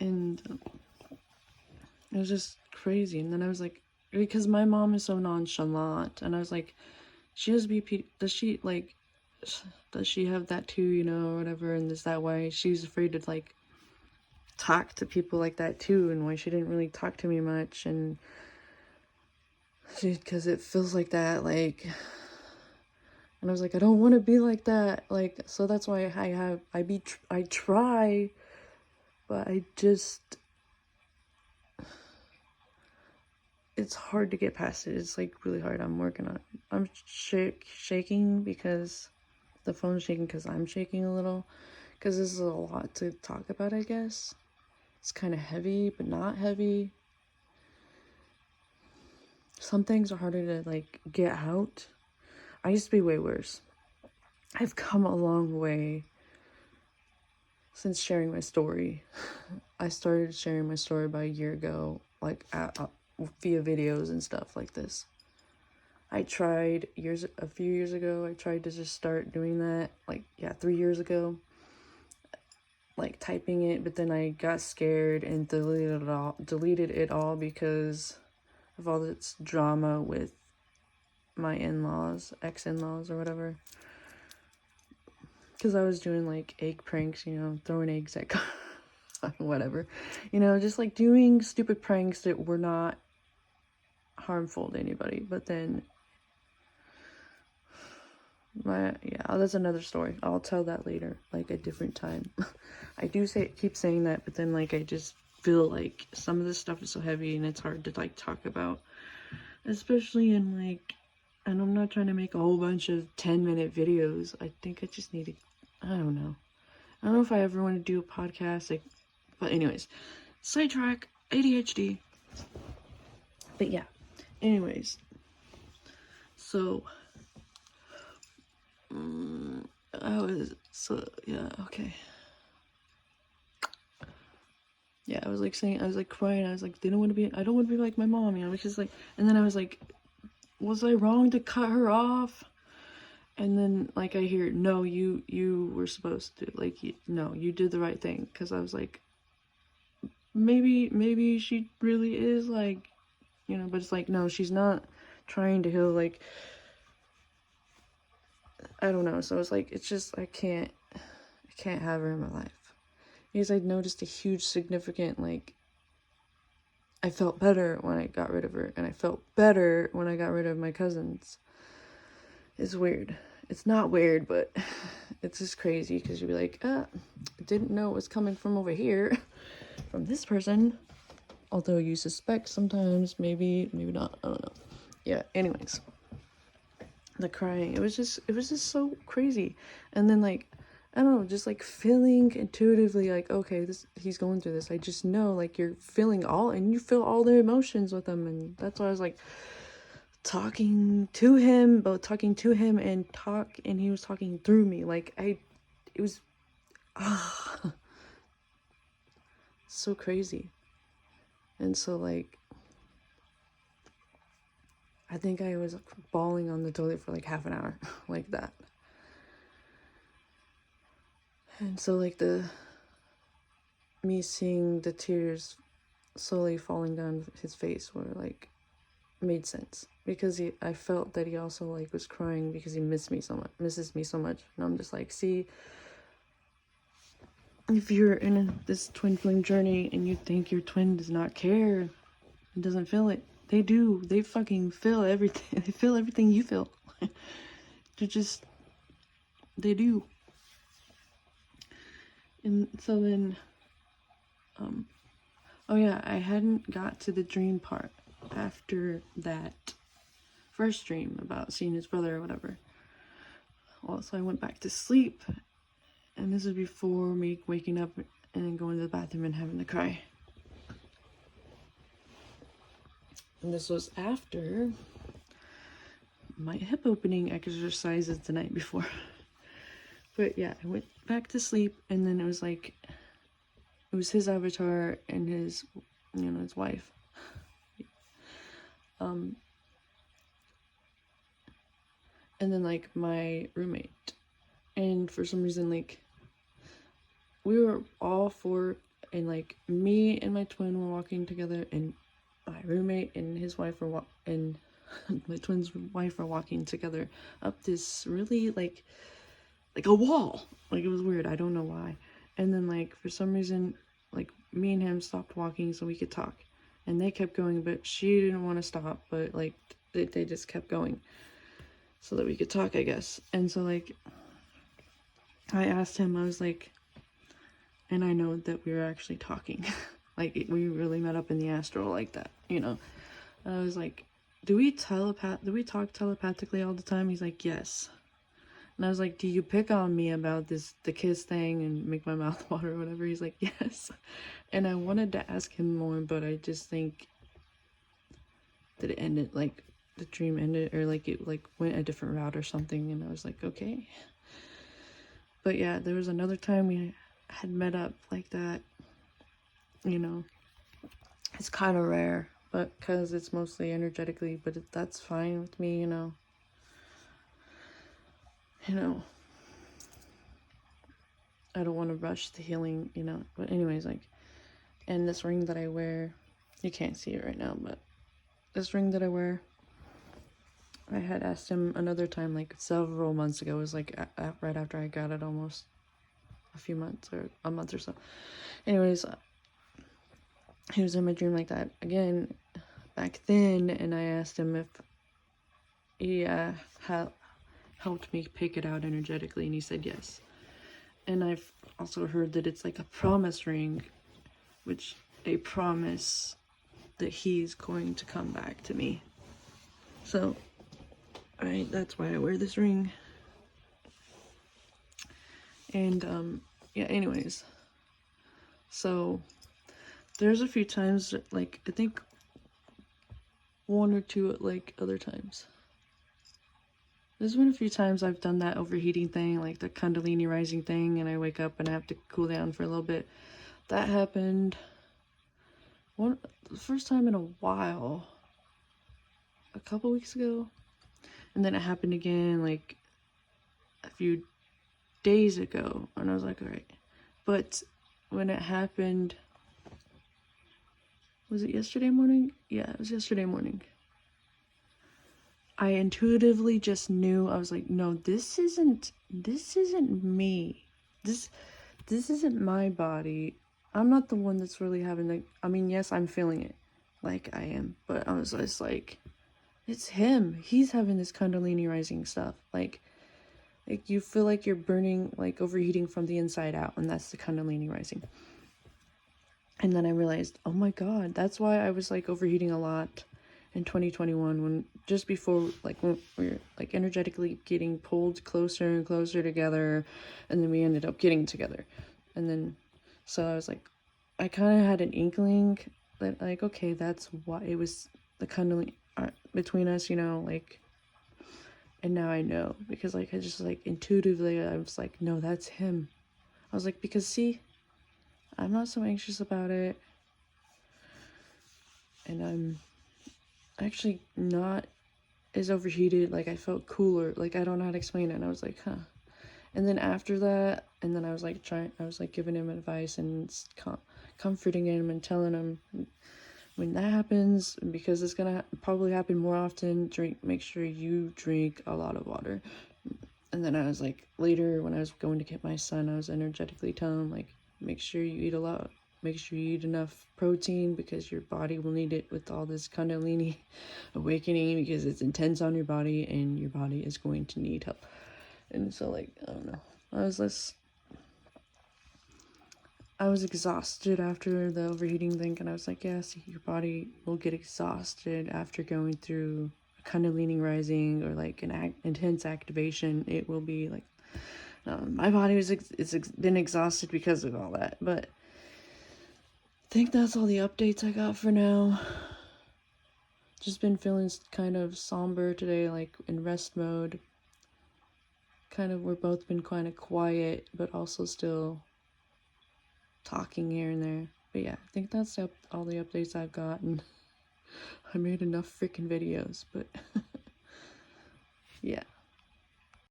And it was just crazy. And then I was like, because my mom is so nonchalant, and I was like, she has BP, does she have that too, you know, or whatever, and is that why she's afraid to like talk to people like that too, and why she didn't really talk to me much, and because it feels like that, like, and I was like, I don't want to be like that, like, so that's why I try, but I just, it's hard to get past it. It's like really hard. I'm working on it. I'm shaking because the phone's shaking because I'm shaking a little, because this is a lot to talk about, I guess. It's kind of heavy, but not heavy. Some things are harder to like get out. I used to be way worse. I've come a long way since sharing my story. I started sharing my story about a year ago, like via videos and stuff like this. I tried a few years ago, I tried to just start doing that, like, yeah, 3 years ago, like typing it, but then I got scared and deleted it all because of all this drama with my in-laws, ex-in-laws or whatever. Because I was doing like egg pranks, you know, throwing eggs at whatever, you know, just like doing stupid pranks that were not harmful to anybody. But then that's another story. I'll tell that later, like a different time. I do keep saying that, but then like I just feel like some of this stuff is so heavy and it's hard to like talk about, especially in like, and I'm not trying to make a whole bunch of 10-minute videos. I think I just need to, I don't know if I ever want to do a podcast, like, but anyways, sidetrack, ADHD. But yeah, anyways, so okay. Yeah, I was like saying, I was like crying, I was like, I don't want to be like my mom, you know, because like, and then I was like, was I wrong to cut her off? And then like I hear, no, you were supposed to, like, no, you did the right thing. Because I was like, maybe she really is like, you know, but it's like, no, she's not trying to heal, like, I don't know. So it's like, it's just, I can't have her in my life. Because I noticed a huge significant, like, I felt better when I got rid of her, and I felt better when I got rid of my cousins. It's weird. It's not weird, but it's just crazy, because you'd be like, I didn't know it was coming from over here, from this person. Although you suspect sometimes, maybe not, I don't know. Yeah, anyways. The crying, it was just so crazy. And then like, I don't know, just like feeling intuitively like, okay, he's going through this. I just know, like, you're feeling and you feel all the emotions with him. And that's why I was like talking to him and he was talking through me. Like it was so crazy. And so like, I think I was bawling on the toilet for like half an hour, like that. And so like me seeing the tears slowly falling down his face were like, made sense, because I felt that he also like was crying because he misses me so much. And I'm just like, see, if you're in this twin flame journey and you think your twin does not care and doesn't feel it, they do. They fucking feel everything. They feel everything you feel. They do. And so then, oh yeah, I hadn't got to the dream part after that first dream about seeing his brother or whatever. Well, so I went back to sleep, and this was before me waking up and going to the bathroom and having to cry. And this was after my hip opening exercises the night before. But yeah, I went back to sleep, and then it was like, it was his avatar and his, you know, his wife. And then like my roommate. And for some reason, like, we were all four and like me and my twin were walking together, and my roommate and his wife were and my twin's wife were walking together up this really like a wall. Like, it was weird. I don't know why. And then like for some reason, like me and him stopped walking so we could talk, and they kept going, but she didn't want to stop, but like they just kept going so that we could talk, I guess. And so like I asked him, I was like, and I know that we were actually talking. Like, we really met up in the astral like that, you know? And I was like, do we talk telepathically all the time? He's like, yes. And I was like, do you pick on me about the kiss thing and make my mouth water or whatever? He's like, yes. And I wanted to ask him more, but I just think that it ended, like, the dream ended, or like it like went a different route or something, and I was like, okay. But yeah, there was another time we had met up like that, you know. It's kind of rare, but because it's mostly energetically, but that's fine with me, you know. I don't want to rush the healing, you know. But anyways, like, and this ring that I wear, you can't see it right now, but this ring that I wear, I had asked him another time, like several months ago. It was like right after I got it, almost a few months or a month or so. Anyways, he was in my dream like that again back then, and I asked him if he helped me pick it out energetically, and he said yes. And I've also heard that it's like a promise ring, which a promise that he's going to come back to me. So that's why I wear this ring. And yeah, anyways, so there's a few times, like I think one or two like other times, there's been a few times I've done that overheating thing, like the Kundalini rising thing, and I wake up and I have to cool down for a little bit. That happened the first time in a while, a couple weeks ago, and then it happened again like a few days ago, and I was like, all right. But when it happened, was it yesterday morning? Yeah, it was yesterday morning. I intuitively just knew. I was like, no, this isn't me. This isn't my body. I'm not the one that's really having the, I mean, yes, I'm feeling it like I am, but I was just like, it's him. He's having this Kundalini rising stuff. Like you feel like you're burning, like overheating from the inside out, and that's the Kundalini rising. And then I realized, oh my god, that's why I was like overheating a lot in 2021, when just before, like when we were like energetically getting pulled closer and closer together, and then we ended up getting together. And then so I was like, I kind of had an inkling that like, okay, that's why it was the Kundalini between us, you know, like. And now I know, because like I just like intuitively I was like, no, that's him. I was like, because see, I'm not so anxious about it, and I'm actually not as overheated. Like, I felt cooler. Like, I don't know how to explain it. And I was like, huh. And then after that, and then I was like giving him advice and comforting him and telling him, when that happens, because it's gonna probably happen more often, make sure you drink a lot of water. And then I was like, later when I was going to get my son, I was energetically telling him, like, make sure you eat a lot. Make sure you eat enough protein, because your body will need it with all this Kundalini awakening, because it's intense on your body and your body is going to need help. And so, like, I don't know. I was exhausted after the overheating thing, and I was like, yes, your body will get exhausted after going through a Kundalini rising or like an intense activation. It will be like, my body was it's been exhausted because of all that. But I think that's all the updates I got for now. Just been feeling kind of somber today, like in rest mode. Kind of, we've both been kind of quiet, but also still talking here and there. But yeah, I think that's all the updates I've gotten. I made enough freaking videos, but yeah.